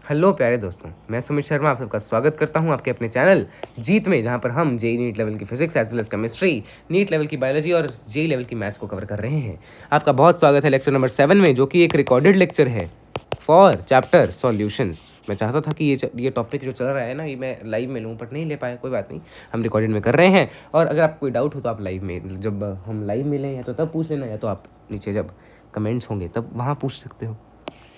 Hello प्यारे दोस्तों, मैं सुमित शर्मा आप सबका स्वागत करता हूं आपके अपने चैनल जीत में, जहां पर हम जेई नीट लेवल की physics as well as chemistry, NEET level की बायोलॉजी और जेई लेवल की मैथ्स को कवर कर रहे हैं। आपका बहुत स्वागत है लेक्चर नंबर 7 में, जो कि एक रिकॉर्डेड लेक्चर है फॉर चैप्टर सॉल्यूशंस। मैं चाहता था कि ये टॉपिक जो चल रहा है ना, ये मैं लाइव में लूँ, बट नहीं ले पाया। कोई बात नहीं, हम रिकॉर्डेड में कर रहे हैं। और अगर आपको कोई डाउट हो तो आप लाइव में, जब हम लाइव मिलें या तो तब पूछ लेना, या तो आप नीचे जब कमेंट्स होंगे तब वहाँ पूछ सकते हो।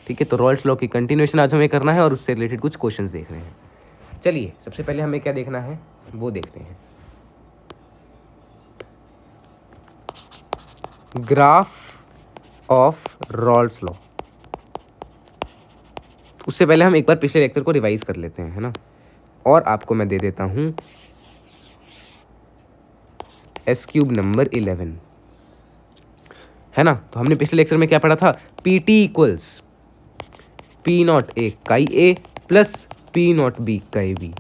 ठीक है, तो रॉल्स लॉ की कंटिन्यूएशन आज हमें करना है और उससे रिलेटेड कुछ क्वेश्चंस देख रहे हैं। चलिए, सबसे पहले हमें क्या देखना है वो देखते हैं। Graph of Rawls law. उससे पहले हम एक बार पिछले लेक्चर को रिवाइज कर लेते हैं, है ना। और आपको मैं दे देता हूं एस क्यूब नंबर 11, है ना। तो हमने पिछले लेक्चर में क्या पढ़ा था? P T equals P not A chi A plus P not B chi B.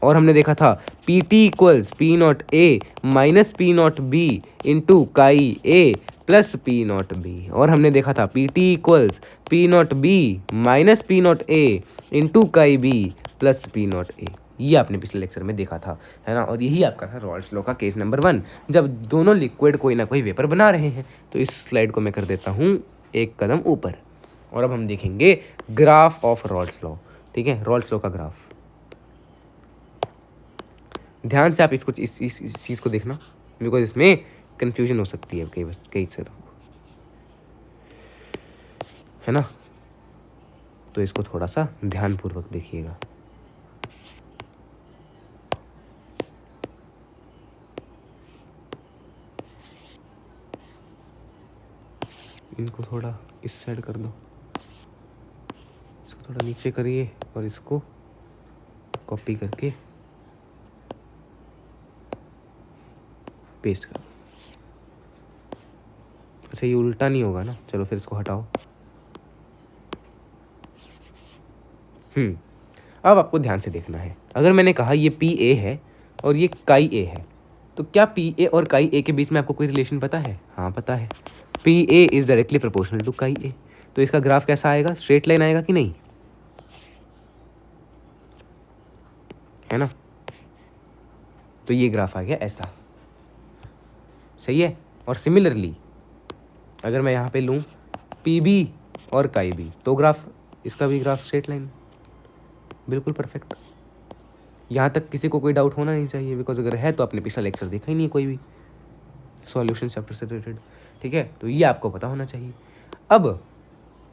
और हमने देखा था P T equals P not A minus P not B into chi A plus P not B. और हमने देखा था P T equals P not B minus P not A into chi B plus P not A. ये आपने पिछले lecture में देखा था, है ना। और यही आपका था रॉल्स लॉ का केस नंबर 1, जब दोनों लिक्विड कोई ना कोई वेपर बना रहे हैं। तो इस स्लाइड को मैं कर देता हूँ एक कदम ऊपर, और अब हम देखेंगे ग्राफ ऑफ रॉल्स लॉ। ठीक है, रॉल्स लॉ का ग्राफ। ध्यान से आप इसको इस चीज़ को देखना, बिकॉज इसमें कंफ्यूजन हो सकती है कई तरह, है ना। तो इसको थोड़ा सा ध्यानपूर्वक देखिएगा। इनको थोड़ा इस साइड कर दो, इसको थोड़ा नीचे करिए और इसको कॉपी करके पेस्ट कर दो। अच्छा, ये उल्टा नहीं होगा ना, चलो फिर इसको हटाओ। अब आपको ध्यान से देखना है। अगर मैंने कहा ये पी ए है और ये काई ए है, तो क्या पी ए और काई ए के बीच में आपको कोई रिलेशन पता है? हाँ, पता है। P A is directly proportional to chi A. तो इसका ग्राफ कैसा आएगा? स्ट्रेट लाइन आएगा कि नहीं, है ना। तो ये ग्राफ आ गया ऐसा, सही है। और सिमिलरली अगर मैं यहाँ पे लूँ पी बी और काई बी, तो ग्राफ, इसका भी ग्राफ स्ट्रेट लाइन, बिल्कुल परफेक्ट। यहाँ तक किसी को कोई डाउट होना नहीं चाहिए, बिकॉज अगर है तो आपने पिछला लेक्चर देखा ही नहीं कोई भी सॉल्यूशन चैप्टर से रिलेटेड। ठीक है, तो ये आपको पता होना चाहिए। अब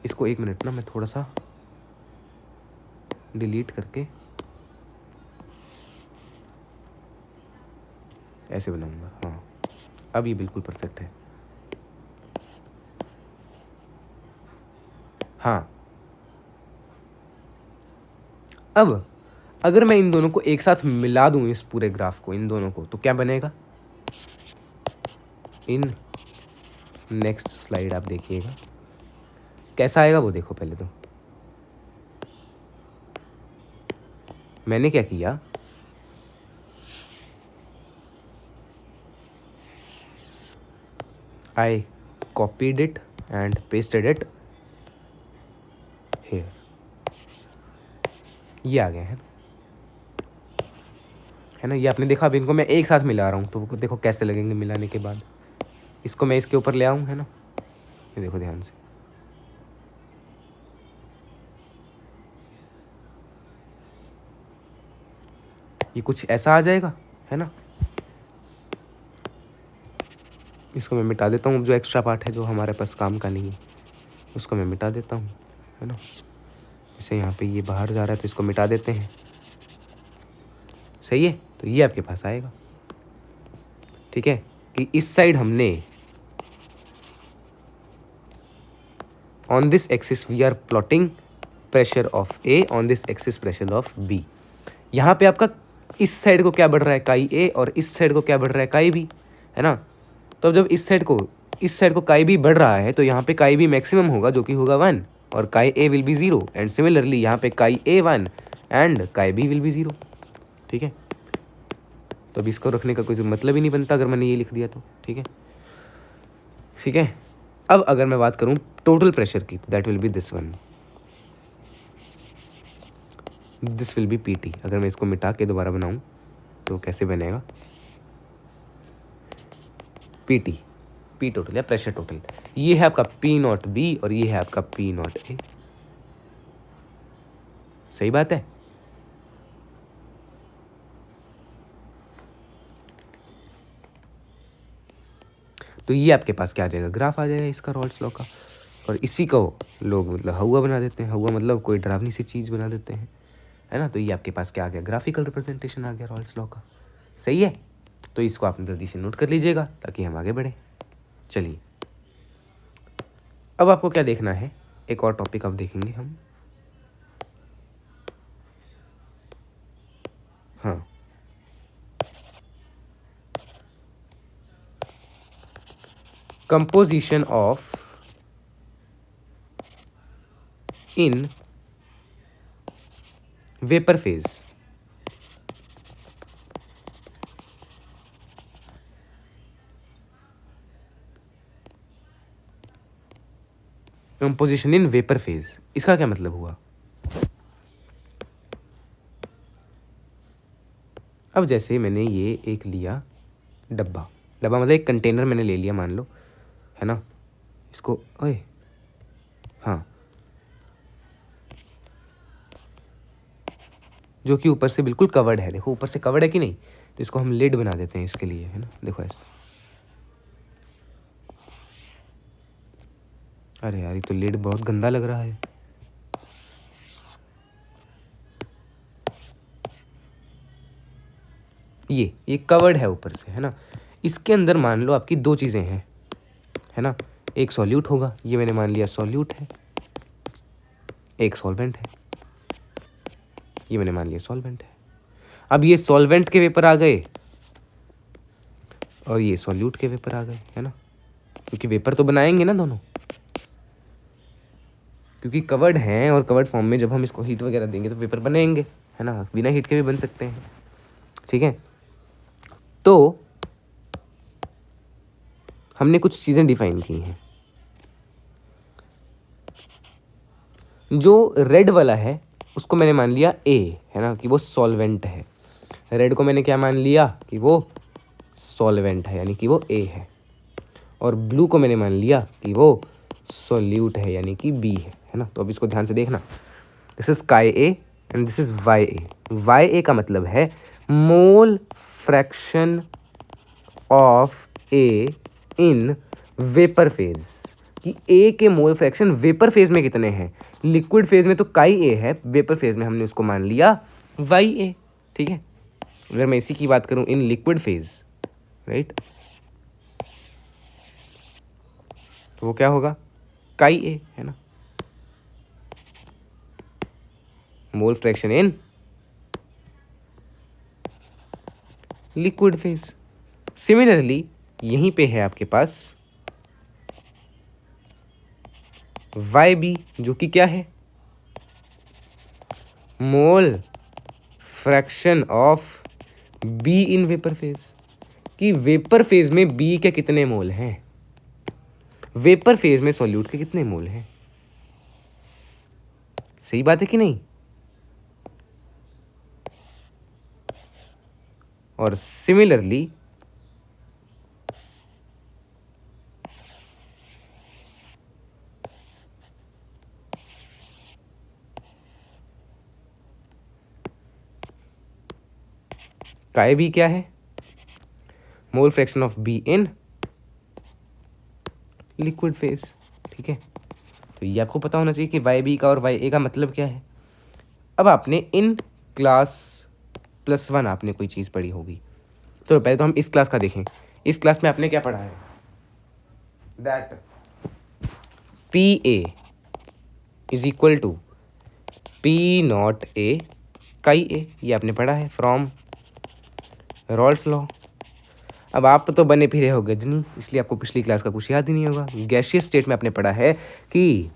इसको एक मिनट ना, मैं थोड़ा सा डिलीट करके ऐसे बनाऊंगा। हाँ, अब ये बिल्कुल परफेक्ट है। हाँ, अब अगर मैं इन दोनों को एक साथ मिला दूं, इस पूरे ग्राफ को, इन दोनों को, तो क्या बनेगा? इन नेक्स्ट स्लाइड आप देखिएगा कैसा आएगा, वो देखो पहले तो। मैंने क्या किया, I copied it and pasted it here. ये आ गया है ना। ये आपने देखा। अब इनको मैं एक साथ मिला रहा हूँ, तो वो देखो कैसे लगेंगे मिलाने के बाद। इसको मैं इसके ऊपर ले आऊँ, है ना। ये देखो ध्यान से, ये कुछ ऐसा आ जाएगा, है ना। इसको मैं मिटा देता हूँ। जो एक्स्ट्रा पार्ट है जो हमारे पास काम का नहीं है, उसको मैं मिटा देता हूँ, है ना। जैसे यहाँ पे ये बाहर जा रहा है तो इसको मिटा देते हैं, सही है। तो ये आपके पास आएगा। ठीक है, कि इस साइड हमने on this axis we are plotting pressure of A, on this axis pressure of B. यहाँ पे आपका इस साइड को क्या बढ़ रहा है? काई ए। और इस साइड को क्या बढ़ रहा है? काई बी, है ना। तो जब इस साइड को काई बी बढ़ रहा है, तो यहाँ पे काई बी मैक्सिमम होगा, जो कि होगा 1, और काई ए विल बी 0। एंड सिमिलरली यहाँ पे काई ए 1 एंड काई बी विल बी 0। ठीक है, तो अब इसको रखने का कोई मतलब ही नहीं बनता अगर मैंने ये लिख दिया तो। ठीक है, ठीक है। अब अगर मैं बात करूँ टोटल प्रेशर की, that will B this one. This will be P T. अगर मैं इसको मिटा के दोबारा बनाऊँ तो कैसे बनेगा, पी टी, पी टोटल या प्रेशर टोटल। ये है आपका पी नॉट बी और ये है आपका पी नॉट ए। सही बात है। तो ये आपके पास क्या आ जाएगा, ग्राफ आ जाएगा इसका रॉल्स लॉ का। और इसी को लोग मतलब हवा बना देते हैं, हवा मतलब कोई डरावनी सी चीज़ बना देते हैं, है ना। तो ये आपके पास क्या आ गया, ग्राफिकल रिप्रेजेंटेशन आ गया रॉल्स लॉ का। सही है। तो इसको आप जल्दी से नोट कर लीजिएगा ताकि हम आगे बढ़ें। चलिए अब आपको क्या देखना है, एक और टॉपिक अब देखेंगे हम। हाँ, composition of in vapour phase. Composition in vapour phase, इसका क्या मतलब हुआ। अब जैसे मैंने ये एक लिया डब्बा, डब्बा मतलब एक कंटेनर मैंने ले लिया मान लो, है ना। इसको ओए, हाँ, जो कि ऊपर से बिल्कुल कवर्ड है, देखो ऊपर से कवर्ड है कि नहीं। तो इसको हम लिड बना देते हैं इसके लिए, है ना। देखो ऐसे, अरे यार ये तो लिड बहुत गंदा लग रहा है। ये कवर्ड है ऊपर से, है ना। इसके अंदर मान लो आपकी दो चीज़ें हैं, है ना। एक सॉल्यूट होगा, ये मैंने मान लिया सॉल्यूट है। एक सॉल्वेंट है, ये मैंने मान लिया सॉल्वेंट है। अब ये सॉल्वेंट के वेपर आ गए और ये सॉल्यूट के वेपर आ गए, है ना। क्योंकि वेपर तो बनाएंगे ना दोनों, क्योंकि कवर्ड हैं और कवर्ड फॉर्म में जब हम इसको हीट वगैरह देंगे तो वेपर बनेंगे, है ना। बिना हीट के भी बन सकते हैं, ठीक है। तो हमने कुछ चीज़ें डिफाइन की हैं। जो रेड वाला है उसको मैंने मान लिया ए, है ना, कि वो सॉल्वेंट है। रेड को मैंने क्या मान लिया कि वो सॉल्वेंट है, यानी कि वो ए है। और ब्लू को मैंने मान लिया कि वो सॉल्यूट है, यानी कि बी है ना। तो अब इसको ध्यान से देखना, this is chi A and this is Y A. Y A का मतलब है mole fraction of A in vapour phase, कि ए के मोल फ्रैक्शन वेपर फेज में कितने हैं। लिक्विड फेज में तो काई ए है, वेपर फेज में हमने उसको मान लिया वाई ए, ठीक है। अगर मैं इसी की बात करूं इन लिक्विड फेज, राइट, तो वो क्या होगा, काई ए, है ना। Mole fraction in liquid phase. Similarly यहीं पे है आपके पास वाई बी, जो कि क्या है, mole fraction of be in vapour phase, कि वेपर फेज में बी के कितने मोल हैं, वेपर फेज में सॉल्यूट के कितने मोल हैं। सही बात है कि नहीं। और सिमिलरली काय बी क्या है, mole fraction of be in liquid phase, ठीक है। तो ये आपको पता होना चाहिए कि वाई बी का और वाई ए का मतलब क्या है। अब आपने इन क्लास +1 आपने कोई चीज़ पढ़ी होगी, तो पहले तो हम इस क्लास का देखें। इस क्लास में आपने क्या पढ़ा है, that P A is equal to P not A chi A, ये आपने पढ़ा है फ्रॉम रॉल्स लॉ। अब आप तो बने फिरे हो गजनी, इसलिए आपको पिछली क्लास का कुछ याद ही नहीं होगा। गैशियस स्टेट में आपने पढ़ा है कि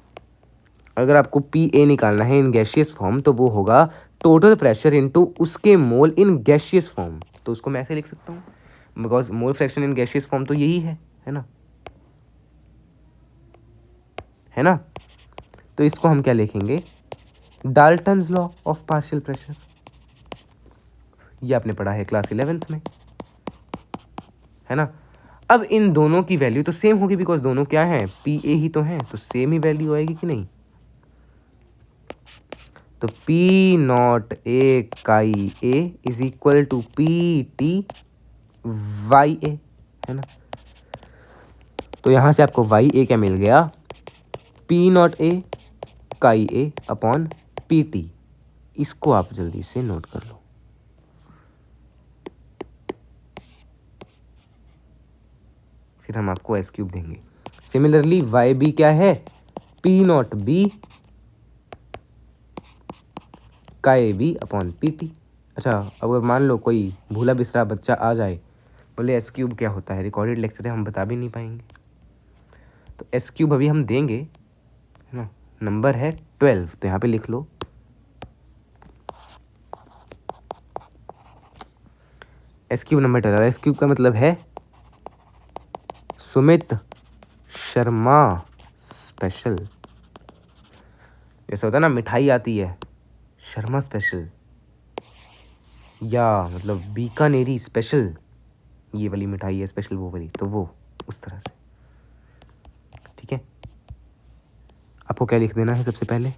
अगर आपको पी ए निकालना है इन गैशियस फॉर्म तो वो होगा टोटल प्रेशर इनटू उसके मोल इन गैशियस फॉर्म। तो उसको मैं ऐसे लिख सकता हूँ, because mole fraction in gaseous form तो यही है ना, है ना। तो इसको हम क्या लिखेंगे, Dalton's law of partial pressure, ये आपने पढ़ा है क्लास 11th में, है ना। अब इन दोनों की वैल्यू तो सेम होगी, बिकॉज दोनों क्या हैं, पी ए ही तो हैं, तो सेम ही वैल्यू आएगी कि नहीं। तो P not A chi A is equal to P T Y A, है ना। तो यहां से आपको वाई ए क्या मिल गया, P not A chi A upon P T. इसको आप जल्दी से नोट कर लो। फिर हम आपको एस क्यूब देंगे। सिमिलरली वाई बी क्या है, पी नॉट बी का A B upon P T. अच्छा, अगर मान लो कोई भूला बिसरा बच्चा आ जाए, बोले एस क्यूब क्या होता है, रिकॉर्डेड लेक्चर है, हम बता भी नहीं पाएंगे। तो एस क्यूब अभी हम देंगे, है ना। नंबर है 12, तो यहाँ पे लिख लो S cube number 12। S cube का मतलब है सुमित शर्मा स्पेशल। जैसे होता है ना, मिठाई आती है शर्मा स्पेशल, या मतलब बीकानेरी स्पेशल, ये वाली मिठाई है स्पेशल, वो वाली, तो वो उस तरह से, ठीक है। आपको क्या लिख देना है सबसे पहले,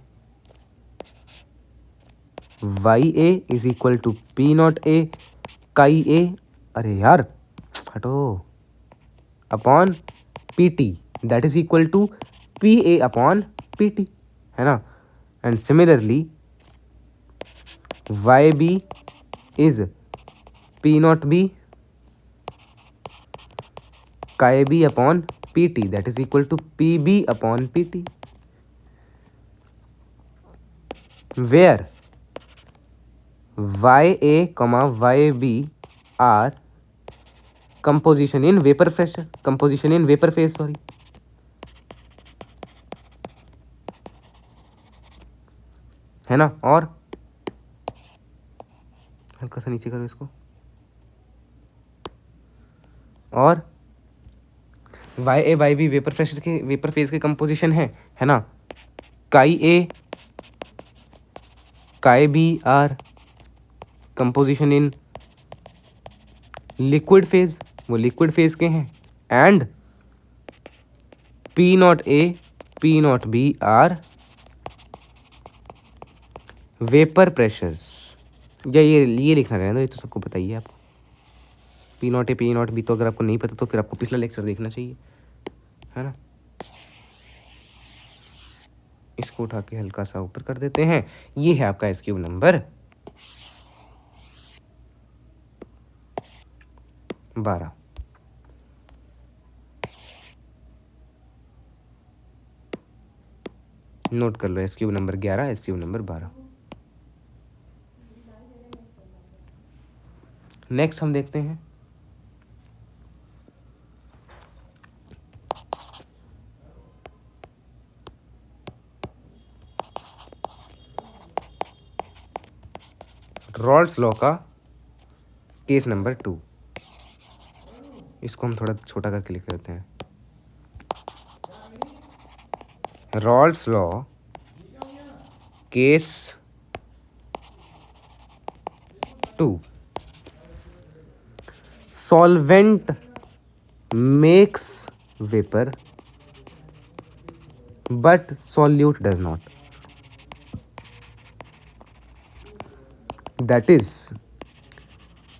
Y A is equal to P not A chi A, अरे यार हटो, upon P T, that is equal to P A upon P T, है ना। And similarly Y B is P not B chi B upon P T, that is equal to P B upon P T, where Y A comma Y B are composition in vapour pressure, composition in vapour phase, sorry, है ना। और हल्का सा नीचे करो इसको, और Y A Y B vapour pressure के वेपर फेज के कंपोजिशन है ना। Chi A chi B are composition in liquid phase, वो लिक्विड फेज के हैं। And P not A P not B are vapour pressures, या ये लिखना रहना दो, ये तो सबको पता ही है आपको। P not A P not be तो अगर आपको नहीं पता तो फिर आपको पिछला लेक्चर देखना चाहिए, है ना। इसको उठा के हल्का सा ऊपर कर देते हैं। ये है आपका एस क्यूब नंबर 12। नोट कर लो, S cube number 11, S cube number 12। Next हम देखते हैं रॉल्स लॉ का केस नंबर 2। इसको हम थोड़ा छोटा करके लिख देते हैं। Raoult's law case 2, solvent makes vapor but solute does not, that is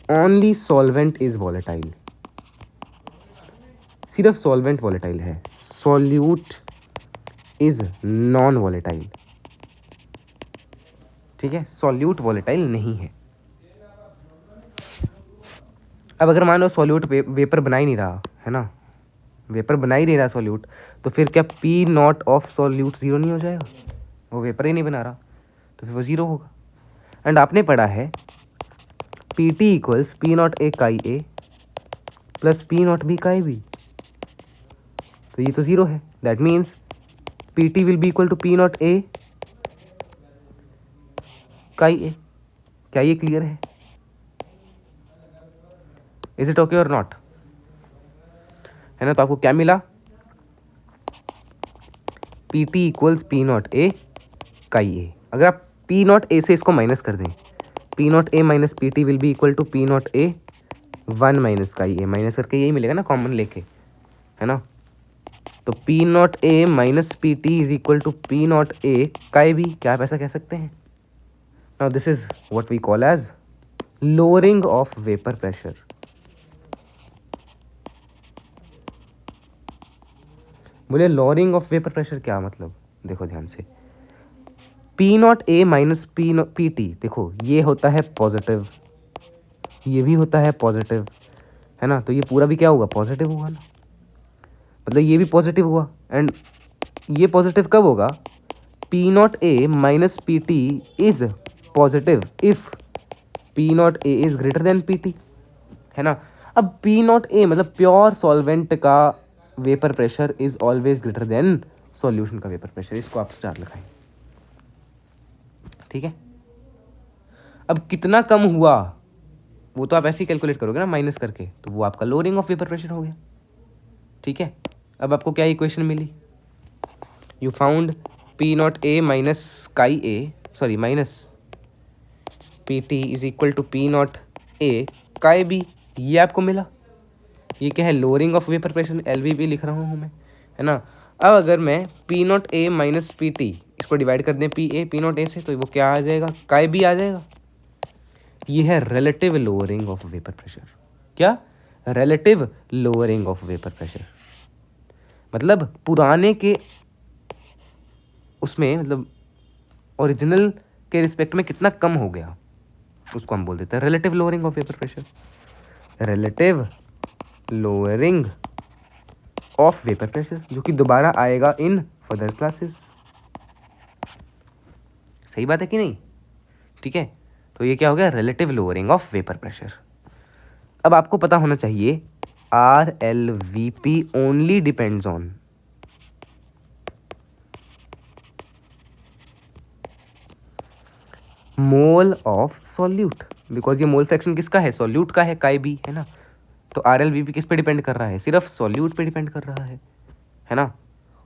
only solvent is volatile, सिर्फ solvent volatile है, solute is non volatile, ठीक है, solute volatile नहीं है। अब अगर मान लो सॉल्यूट वेपर बना ही नहीं रहा, है ना, वेपर बना ही नहीं रहा सॉल्यूट, तो फिर क्या P not of solute zero नहीं हो जाएगा, वो वेपर ही नहीं बना रहा, तो फिर वो ज़ीरो होगा। एंड आपने पढ़ा है P T equals P not A chi A plus P not B chi B, तो ये तो ज़ीरो है, that means P T will be equal to P not A chi A. क्या ये क्लियर है? इज इट ओके और not, है ना। तो आपको क्या मिला, P T equals P not A chi A. अगर आप पी नॉट ए से इसको माइनस कर दें, P not A minus P T will be equal to P not A 1 minus chi A, minus करके यही मिलेगा ना कॉमन लेके, है ना। तो P not A minus P T is equal to P not A chi B, क्या आप ऐसा कह सकते हैं। Now this is what we call as lowering of vapour pressure. बोले लोअरिंग ऑफ वेपर प्रेशर क्या मतलब, देखो ध्यान से, P not A minus P T, देखो ये होता है पॉजिटिव, ये भी होता है पॉजिटिव, है ना, तो ये पूरा भी क्या होगा, पॉजिटिव होगा ना, मतलब ये भी पॉजिटिव हुआ, एंड ये पॉजिटिव कब होगा, P not A minus P T is positive if P not A is greater than P T, है ना। अब पी नॉट ए मतलब प्योर सॉल्वेंट का vapour pressure is always greater than solution का vapour pressure, इसको आप star लगाएं, ठीक है। अब कितना कम हुआ वो तो आप ऐसे ही कैलकुलेट करोगे ना माइनस करके, तो वो आपका लोअरिंग ऑफ वेपर प्रेशर हो गया, ठीक है। अब आपको क्या इक्वेशन मिली, you found P not A minus chi A, sorry minus P T is equal to P not A chi B, ये आपको मिला। ये क्या है, lowering of vapour pressure, L V B लिख रहा हूँ मैं, है ना। अब अगर मैं P not A minus P T इसको डिवाइड कर दें पी नॉट ए से, तो वो क्या आ जाएगा, काई बी आ जाएगा। ये है relative lowering of vapour pressure, क्या, relative lowering of vapour pressure, मतलब पुराने के उसमें, मतलब ओरिजिनल के रिस्पेक्ट में कितना कम हो गया, उसको हम बोल देते हैं relative lowering of vapour pressure, relative lowering of vapour pressure, जो कि दोबारा आएगा इन फर्दर क्लासेस। सही बात है कि नहीं, ठीक है। तो ये क्या हो गया, relative lowering of vapour pressure. अब आपको पता होना चाहिए R L V P only depends on mole of solute, because ये मोल फ्रैक्शन किसका है, सॉल्यूट का है, काई बी, है ना। तो आर एल वी पी किस पे डिपेंड कर रहा है, सिर्फ सॉल्यूट पे डिपेंड कर रहा है ना।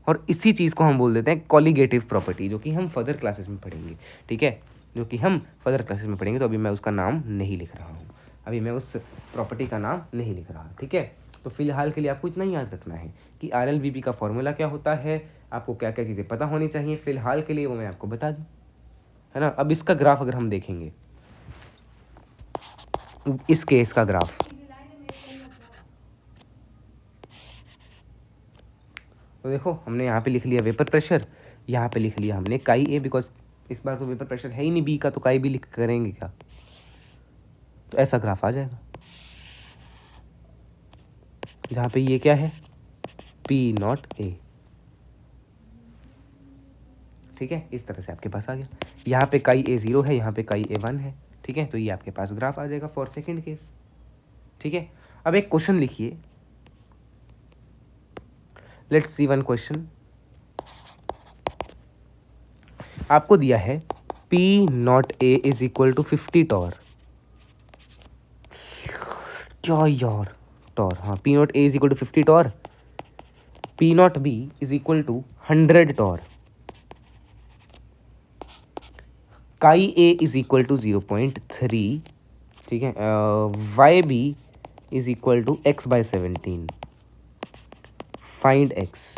और इसी चीज़ को हम बोल देते हैं कॉलिगेटिव प्रॉपर्टी, जो कि हम फर्दर क्लासेस में पढ़ेंगे, ठीक है, जो कि हम फर्दर क्लासेस में पढ़ेंगे। तो अभी मैं उसका नाम नहीं लिख रहा हूँ, अभी मैं उस प्रॉपर्टी का नाम नहीं लिख रहा, ठीक है। तो फिलहाल के लिए आपको इतना ही याद रखना है कि आर एल वी पी का फॉर्मूला क्या होता है, आपको क्या क्या चीज़ें पता होनी चाहिए, फिलहाल के लिए वो मैं आपको बता दूँ, है ना। अब इसका ग्राफ अगर हम देखेंगे, इस केस का ग्राफ, तो देखो हमने यहाँ पे लिख लिया वेपर प्रेशर, यहाँ पे लिख लिया हमने काई ए, बिकॉज इस बार तो वेपर प्रेशर है ही नहीं बी का, तो काई बी लिख करेंगे क्या, तो ऐसा ग्राफ आ जाएगा, जहाँ पे ये क्या है, पी नॉट ए, ठीक है। इस तरह से आपके पास आ गया, यहाँ पे काई ए 0 है, यहाँ पे काई ए 1 है, ठीक है। तो ये आपके पास ग्राफ आ जाएगा फॉर सेकेंड केस, ठीक है। अब एक क्वेश्चन लिखिए, लेट्स सी वन क्वेश्चन। आपको दिया है P not A is equal to 50 torr, क्या यार, टॉर, हाँ, P not A is equal to 50 torr, P not B is equal to 100 torr, chi A is equal to 0.3, ठीक है, Y B is equal to x by 17, find x,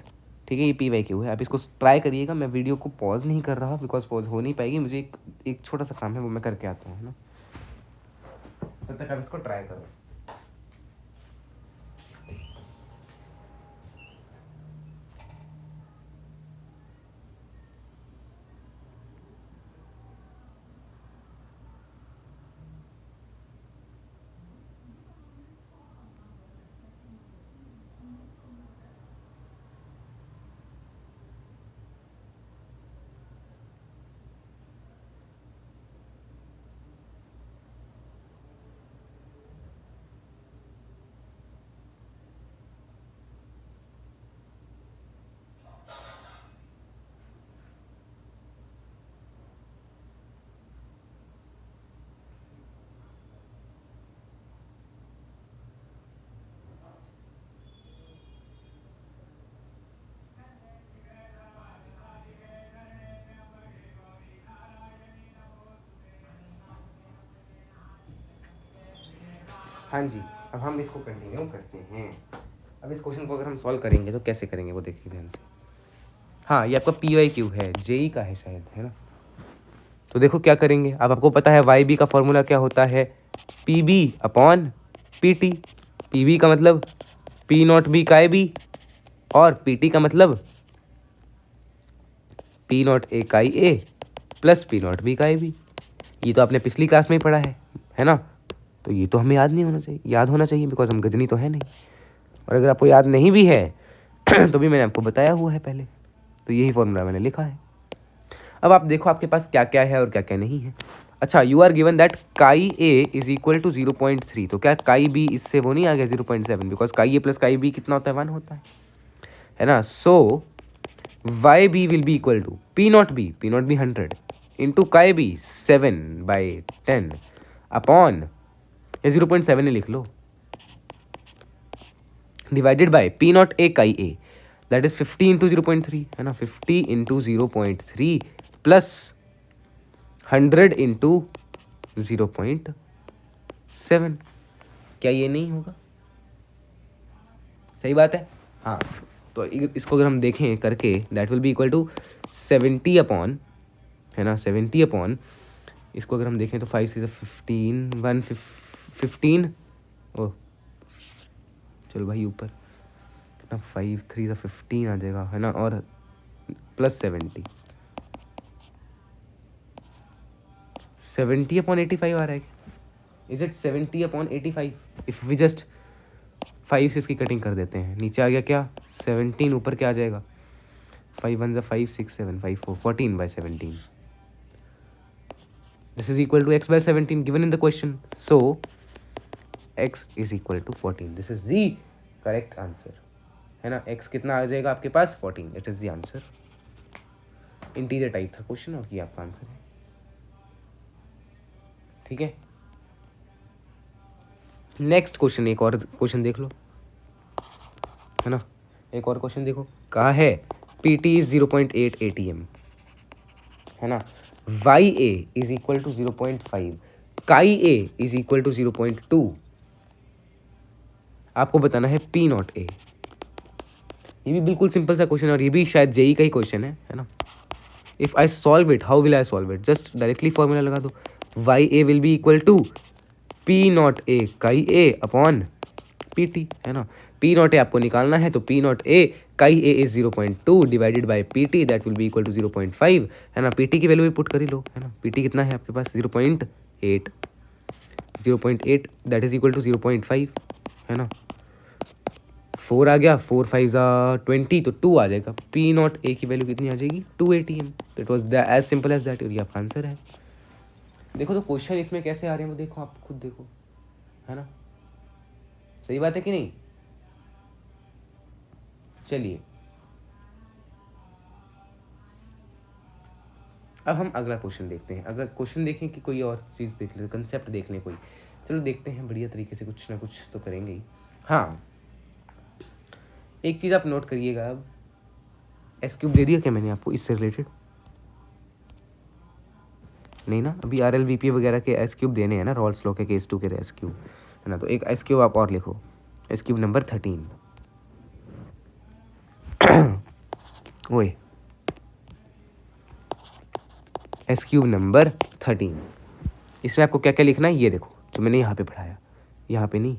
ठीक है। ये P Y Q है, आप इसको try करिएगा, मैं वीडियो को पॉज नहीं कर रहा बिकॉज पॉज हो नहीं पाएगी, मुझे एक छोटा सा काम है वो मैं करके आता हूँ, है ना, तब तक आप इसको ट्राई करो। हाँ जी, अब हम इसको कंटिन्यू करते हैं। अब इस क्वेश्चन को अगर हम सॉल्व करेंगे तो कैसे करेंगे वो देखिए ध्यान से। हाँ, ये आपका PYQ है, जेई का है शायद, है ना। तो देखो क्या करेंगे। अब आपको पता है YB का फॉर्मूला क्या होता है, PB अपॉन PT। PB का मतलब P नॉट B का B, और PT का मतलब P नॉट A का A plus P naught B का B। ये तो आपने पिछली क्लास में ही पढ़ा है ना। तो ये तो हमें याद नहीं होना चाहिए, याद होना चाहिए, बिकॉज हम गजनी तो है नहीं। और अगर आपको याद नहीं भी है तो भी मैंने आपको बताया हुआ है पहले, तो यही फॉर्मूला मैंने लिखा है। अब आप देखो आपके पास क्या क्या है और क्या क्या नहीं है। अच्छा, यू आर गिवन दैट काई ए इज इक्वल टू 0.3, तो क्या काई बी इससे वो नहीं आ गया 0.7, बिकॉज काई ए प्लस काई बी कितना होता है, 1 होता है ना। So Y B will be equal to P naught B 100 into chi B 7/10 upon, या 0.7 ही लिख लो, divided by P naught A chi A, that is 50 into 0.3, है ना। 50 इंटू 0.3 प्लस 100 इंटू 0.7। क्या ये नहीं होगा? सही बात है। हाँ, तो इसको अगर हम देखें करके, that will be equal to 70 upon, है ना, 70 अपॉन, इसको अगर हम देखें तो 5 से 15 115, ओह चलो भाई ऊपर कितना, 5 3 से 15 आ जाएगा, है ना, और प्लस 70 अपॉन 85 आ रहा है। Is it 70 upon 85? If we just 5 से इसकी कटिंग कर देते हैं, नीचे आ गया क्या 17, ऊपर क्या आ जाएगा 5 1 5 6 7 5 4 14/17। This is equal to x by 17 given in the question, so x is equal to 14। This is the correct answer, है ना। x कितना आ जाएगा आपके पास 14, it is the answer. Integer type था क्वेश्चन और ये आपका आंसर है, ठीक है। नेक्स्ट क्वेश्चन, एक और क्वेश्चन देख लो, है ना। एक और क्वेश्चन देखो, कहा है PT इज 0.8 ATM, है ना। YA इज इक्वल टू 0.5, काई ए इज इक्वल टू 0.2। आपको बताना है P नॉट A। ये भी बिल्कुल सिंपल सा क्वेश्चन है, और ये भी शायद जेई का ही क्वेश्चन है ना। If I solve it, how will I solve it? Just directly formula लगा दो, YA will be equal to P naught A chi A upon PT, है ना। P नॉट A आपको निकालना है, तो P naught A chi A is 0.2 divided by PT, that will be equal to 0.5, है ना। PT की वैल्यू भी पुट कर ही लो, है ना। PT कितना है आपके पास 0.8, 0.8 दैट इज इक्वल टू 0.5, है ना। 4 आ गया, 4 5 20, तो 2 आ जाएगा। P नॉट A की वैल्यू कितनी आ जाएगी 2 ATM। It was as simple as that, और ये आपका आंसर है। देखो तो क्वेश्चन इसमें कैसे आ रहे हैं वो देखो, आप खुद देखो, है ना। सही बात है कि नहीं? चलिए अब हम अगला क्वेश्चन देखते हैं। अगर क्वेश्चन देखें कि कोई और चीज़ देख ले, कंसेप्ट देख लें कोई, चलो देखते हैं, बढ़िया तरीके से कुछ ना कुछ तो करेंगे ही। हाँ, एक चीज़ आप नोट करिएगा, अब एस क्यूब दे दिया क्या मैंने आपको इससे रिलेटेड? नहीं ना, अभी RLVP वगैरह के एस क्यूब देने हैं ना, रॉल्स लॉ के केस 2 के एस क्यूब, है ना। तो एक एस क्यूब आप और लिखो, एस क्यूब नंबर 13। ओए, एस क्यूब नंबर 13, इसमें आपको क्या क्या लिखना है ये देखो, जो मैंने यहाँ पे पढ़ाया, यहाँ पे नहीं,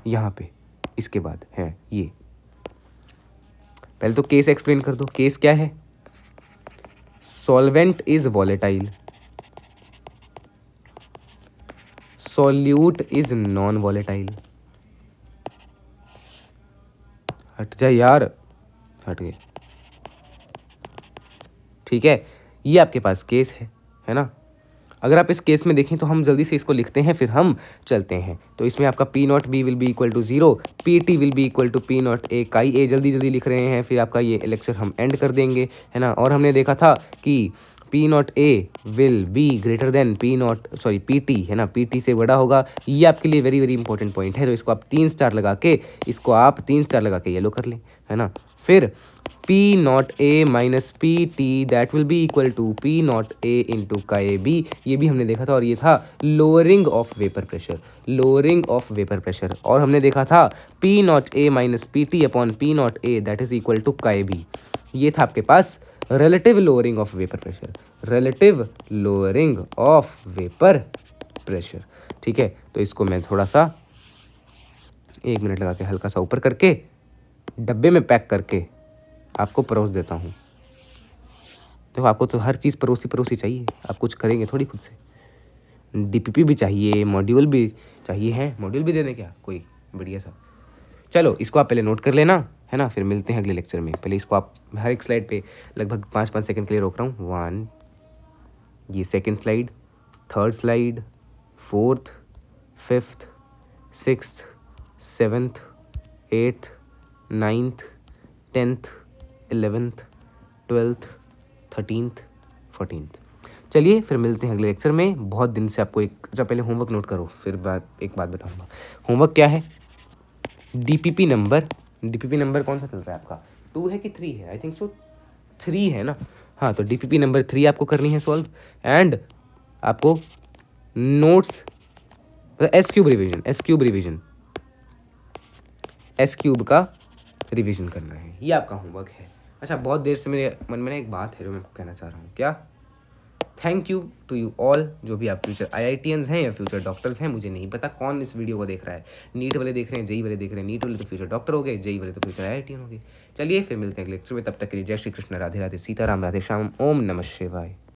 यहाँ पे, इसके बाद है ये। पहले तो केस एक्सप्लेन कर दो। केस क्या है? Solvent is volatile, solute is non volatile. हट जा यार, हट गए, ठीक है। ये आपके पास केस है ना। अगर आप इस केस में देखें तो हम जल्दी से इसको लिखते हैं, फिर हम चलते हैं। तो इसमें आपका P naught B will be equal to 0, PT will be equal to P naught A chi A, जल्दी जल्दी लिख रहे हैं। फिर आपका ये लेक्चर हम एंड कर देंगे, है ना। और हमने देखा था कि P not a will be greater than P not sorry P T, है ना, पी टी से बड़ा होगा। ये आपके लिए वेरी वेरी इंपॉर्टेंट पॉइंट है, तो इसको आप 3 स्टार लगा के, इसको आप 3 स्टार लगा के येलो कर लें, है ना। फिर P not A minus P T that will be equal to P not A into chi A B, ये भी हमने देखा था, और ये था lowering of vapour pressure, lowering of vapour pressure. और हमने देखा था P not A minus P T upon P not A that is equal to chi A B, ये था आपके पास relative lowering of vapor pressure, relative lowering of vapor pressure। ठीक है, तो इसको मैं थोड़ा सा 1 मिनट लगा के हल्का सा ऊपर करके डब्बे में पैक करके आपको परोस देता हूँ। तो आपको तो हर चीज़ परोसी परोसी चाहिए, आप कुछ करेंगे थोड़ी खुद से। डीपीपी भी चाहिए, मॉड्यूल भी चाहिए, हैं मॉड्यूल भी दे दें क्या कोई बढ़िया सा। चलो इसको आप पहले नोट कर लेना, है ना, फिर मिलते हैं अगले लेक्चर में। पहले इसको आप हर एक स्लाइड पे लगभग 5-5 सेकंड के लिए रोक रहा हूँ। 1, ये second slide, third slide, fourth, fifth, sixth, seventh, eighth, 9th, 10th, 11th, 12th, 13th, 14th। चलिए फिर मिलते हैं अगले लेक्चर में। बहुत दिन से आपको एक, अच्छा पहले होमवर्क नोट करो, फिर एक बात बताऊँगा। होमवर्क क्या है? डीपीपी नंबर कौन सा चल रहा है आपका? 2 है कि 3 है? आई थिंक सो 3 है ना। हाँ, तो डीपीपी नंबर 3 आपको करनी है सॉल्व, एंड आपको नोट्स एस क्यूब का रिवीजन करना है, ये आपका होमवर्क है। अच्छा, बहुत देर से मेरे मन में एक बात है जो मैं कहना चाह रहा हूँ। क्या? Thank you to you all, जो भी आप फ्यूचर IITians हैं या फ्यूचर डॉक्टर्स हैं, मुझे नहीं पता कौन इस वीडियो को देख रहा है। नीट वाले देख रहे हैं, जेई वाले देख रहे हैं। नीट वाले तो फ्यूचर डॉक्टर हो गए, जेई वाले तो फ्यूचर IITian हो गए। चलिए फिर मिलते हैं अगले लेक्चर में, तब तक के लिए जय श्री कृष्ण, राधे राधे, सीताराम, राधे श्याम, ओम नमः शिवाय।